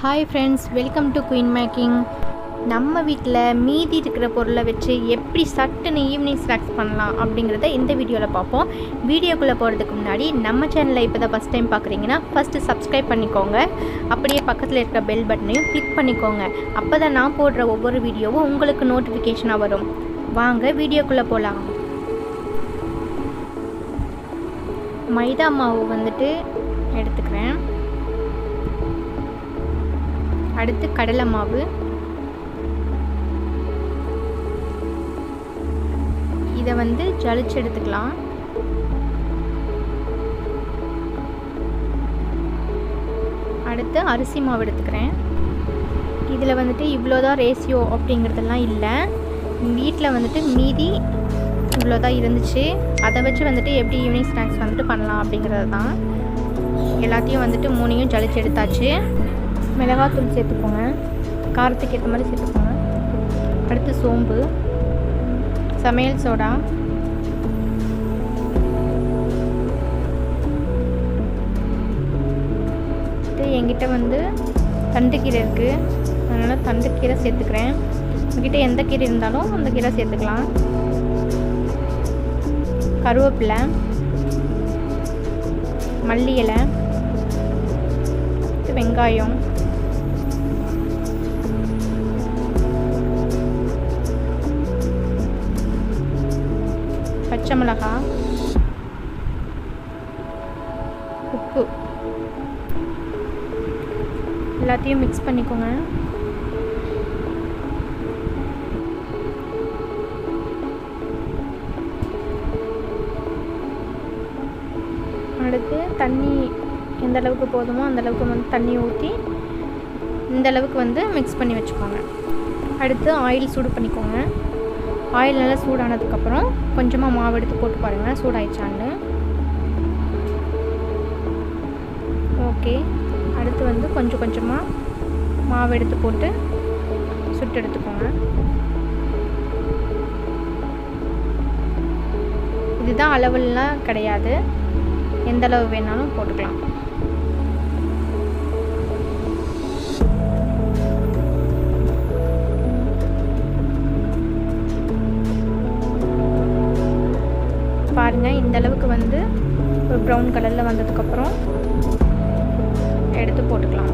Hi friends, welcome to queen making. நம்ம வீட்டில் மீதி இருக்கிற பொருளை வச்சு எப்படி சட்டுன்னு ஈவினிங் ஸ்நாக்ஸ் பண்ணலாம் அப்படிங்கிறத இந்த வீடியோவில் பார்ப்போம். வீடியோக்குள்ளே போகிறதுக்கு முன்னாடி நம்ம சேனலை இப்போ தான் ஃபஸ்ட் டைம் பார்க்குறீங்கன்னா ஃபஸ்ட்டு சப்ஸ்கிரைப் பண்ணிக்கோங்க. அப்படியே பக்கத்தில் இருக்கிற பெல் பட்டனையும் கிளிக் பண்ணிக்கோங்க. அப்போ தான் நான் போடுற ஒவ்வொரு வீடியோவும் உங்களுக்கு நோட்டிஃபிகேஷனாக வரும். வாங்க வீடியோக்குள்ளே போகலாம். மைதா மாவு எடுத்துக்கிறேன். அடுத்து கடலை மாவு, இதை ஜலிச்சு எடுத்துக்கலாம். அடுத்து அரிசி மாவு எடுத்துக்கிறேன். இதில் இவ்வளோதான் ரேஷியோ அப்படிங்கிறதெல்லாம் இல்லை. வீட்டில் மீதி இவ்வளோதான் இருந்துச்சு. அதை வச்சு எப்படி ஈவினிங் ஸ்நாக்ஸ் பண்ணலாம் அப்படிங்கிறது தான். எல்லாத்தையும் மூணையும் ஜலிச்சு எடுத்தாச்சு. மிளகாத்தூள் சேர்த்துக்கோங்க, காரத்துக்கு ஏற்ற மாதிரி சேர்த்துக்கோங்க. அடுத்து சோம்பு, சமையல் சோடா, என்கிட்ட தண்டுக்கீரை இருக்குது, அதனால் தண்டுக்கீரை சேர்த்துக்கிறேன். உங்ககிட்ட எந்த கீரை இருந்தாலும் அந்த கீரை சேர்த்துக்கலாம். கருவேப்பிலை, மல்லி இலை, வெங்காயம், பச்சை மிளகாய், உப்பு, எல்லாத்தையும் மிக்ஸ் பண்ணிக்கோங்க. அடுத்து தண்ணி எந்த அளவுக்கு போதுமோ அந்த அளவுக்கு தண்ணி ஊற்றி இந்த அளவுக்கு மிக்ஸ் பண்ணி வச்சுக்கோங்க. அடுத்து ஆயில் சூடு பண்ணிக்கோங்க. ஆயில் நல்லா சூடானதுக்கப்புறம் கொஞ்சமாக மாவு எடுத்து போட்டு பாருங்கள் சூடாயிடுச்சான்னு. ஓகே, அடுத்து கொஞ்சம் கொஞ்சமாக மாவு எடுத்து போட்டு சுட்டு எடுத்துக்கோங்க. இதுதான் அளவுலாம் கிடையாது, எந்த அளவு வேணாலும் போட்டுக்கலாம். பாருங்கள், இந்த அளவுக்கு ஒரு ப்ரௌன் கலரில் வந்ததுக்கப்புறம் எடுத்து போட்டுக்கலாம்.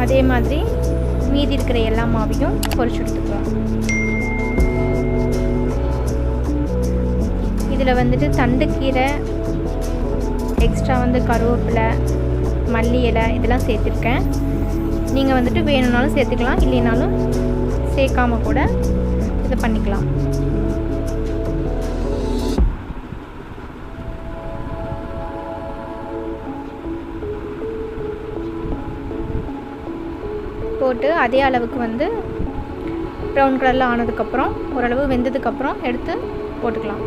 அதே மாதிரி மீதி இருக்கிற எல்லா மாவையும் பொரிச்சு எடுத்துக்குவோம். இதில் தண்டுக்கீரை, எக்ஸ்ட்ரா கருவேப்பிலை, மல்லி இலை இதெல்லாம் சேர்த்துருக்கேன். நீங்கள் வேணும்னாலும் சேர்த்துக்கலாம், இல்லைனாலும் சேர்க்காமல் கூட இதை பண்ணிக்கலாம். போட்டு அதே அளவுக்கு ப்ரௌன் கலரில் ஆனதுக்கப்புறம் ஓரளவு வெந்ததுக்கப்புறம் எடுத்து போட்டுக்கலாம்.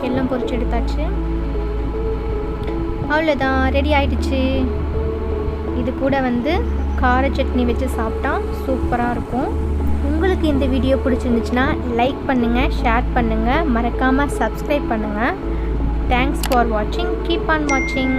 எல்லாம் பொரிச்சு எடுத்தாச்சு. அவ்வளோதான், ரெடி ஆயிடுச்சு. இது கூட கார சட்னி வச்சு சாப்பிட்டா சூப்பராக இருக்கும். உங்களுக்கு இந்த வீடியோ பிடிச்சிருந்துச்சுன்னா லைக் பண்ணுங்கள், ஷேர் பண்ணுங்கள், மறக்காமல் சப்ஸ்கிரைப் பண்ணுங்கள். தேங்க்ஸ் ஃபார் வாட்சிங். கீப் ஆன் வாட்சிங்.